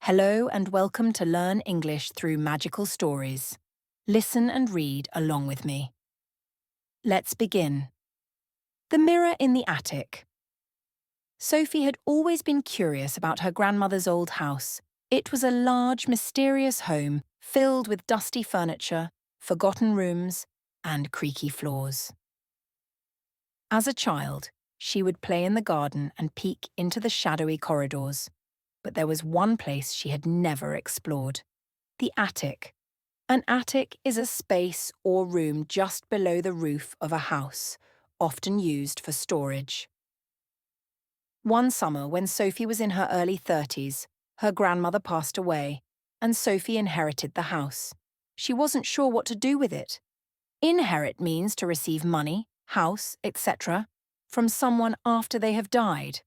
Hello and welcome to Learn English through Magical Stories. Listen and read along with me. Let's begin. The Mirror in the Attic. Sophie had always been curious about her grandmother's old house. It was a large, mysterious home filled with dusty furniture, forgotten rooms, and creaky floors. As a child, she would play in the garden and peek into the shadowy corridors. But there was one place she had never explored: the attic. An attic is a space or room just below the roof of a house, often used for storage. One summer, when Sophie was in her early 30s, her grandmother passed away, and Sophie inherited the house. She wasn't sure what to do with it. Inherit means to receive money, house, etc., from someone after they have died.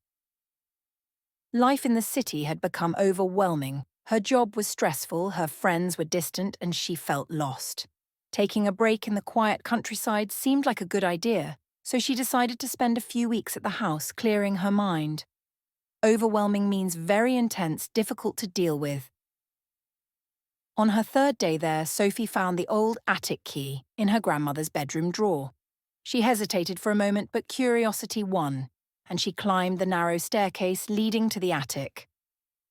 Life in the city had become overwhelming. Her job was stressful, her friends were distant, and she felt lost. Taking a break in the quiet countryside seemed like a good idea, so she decided to spend a few weeks at the house clearing her mind. Overwhelming means very intense, difficult to deal with. On her third day there, Sophie found the old attic key in her grandmother's bedroom drawer. She hesitated for a moment, but curiosity won, and she climbed the narrow staircase leading to the attic.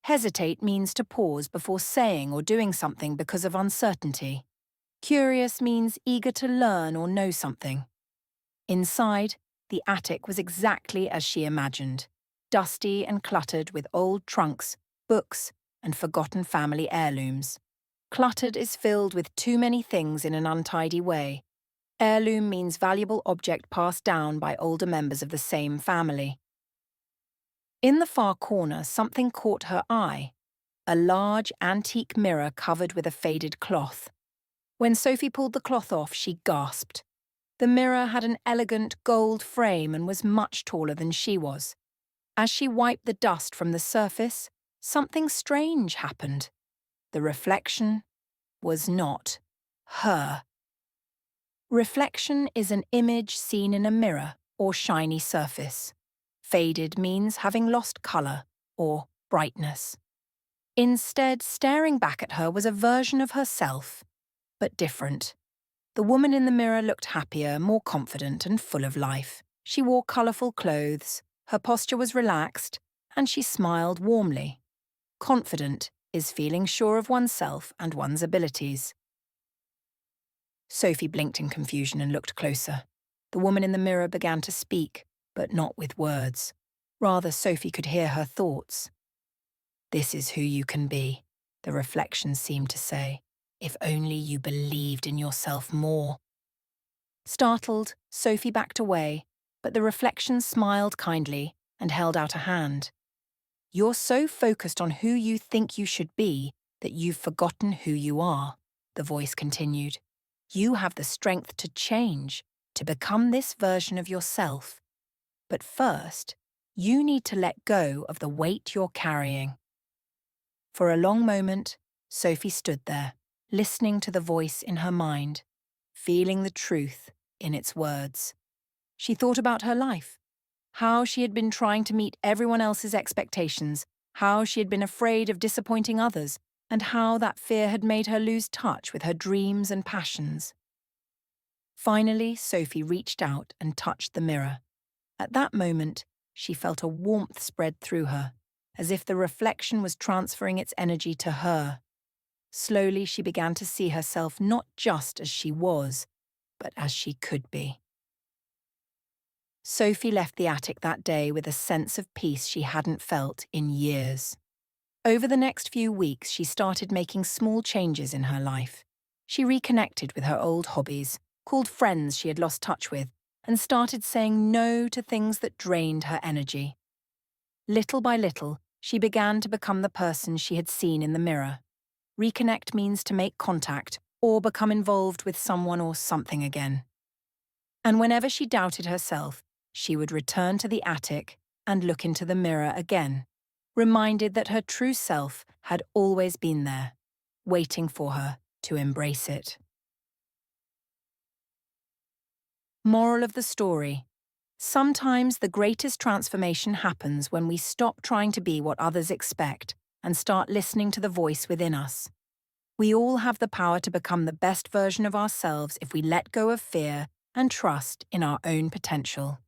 Hesitate means to pause before saying or doing something because of uncertainty. Curious means eager to learn or know something. Inside, the attic was exactly as she imagined, dusty and cluttered with old trunks, books, and forgotten family heirlooms. Cluttered is filled with too many things in an untidy way. Heirloom means valuable object passed down by older members of the same family. In the far corner, something caught her eye: a large antique mirror covered with a faded cloth. When Sophie pulled the cloth off, she gasped. The mirror had an elegant gold frame and was much taller than she was. As she wiped the dust from the surface, something strange happened. The reflection was not her. Reflection is an image seen in a mirror or shiny surface. Faded means having lost colour or brightness. Instead, staring back at her was a version of herself, but different. The woman in the mirror looked happier, more confident, and full of life. She wore colourful clothes, her posture was relaxed, and she smiled warmly. Confident is feeling sure of oneself and one's abilities. Sophie blinked in confusion and looked closer. The woman in the mirror began to speak, but not with words. Rather, Sophie could hear her thoughts. "This is who you can be," the reflection seemed to say, "if only you believed in yourself more." Startled, Sophie backed away, but the reflection smiled kindly and held out a hand. "You're so focused on who you think you should be that you've forgotten who you are," the voice continued. "You have the strength to change, to become this version of yourself. But first, you need to let go of the weight you're carrying." For a long moment, Sophie stood there, listening to the voice in her mind, feeling the truth in its words. She thought about her life, how she had been trying to meet everyone else's expectations, how she had been afraid of disappointing others, and how that fear had made her lose touch with her dreams and passions. Finally, Sophie reached out and touched the mirror. At that moment, she felt a warmth spread through her, as if the reflection was transferring its energy to her. Slowly, she began to see herself not just as she was, but as she could be. Sophie left the attic that day with a sense of peace she hadn't felt in years. Over the next few weeks, she started making small changes in her life. She reconnected with her old hobbies, called friends she had lost touch with, and started saying no to things that drained her energy. Little by little, she began to become the person she had seen in the mirror. Reconnect means to make contact or become involved with someone or something again. And whenever she doubted herself, she would return to the attic and look into the mirror again, reminded that her true self had always been there, waiting for her to embrace it. Moral of the story: sometimes the greatest transformation happens when we stop trying to be what others expect and start listening to the voice within us. We all have the power to become the best version of ourselves if we let go of fear and trust in our own potential.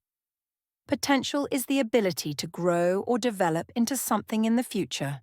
Potential is the ability to grow or develop into something in the future.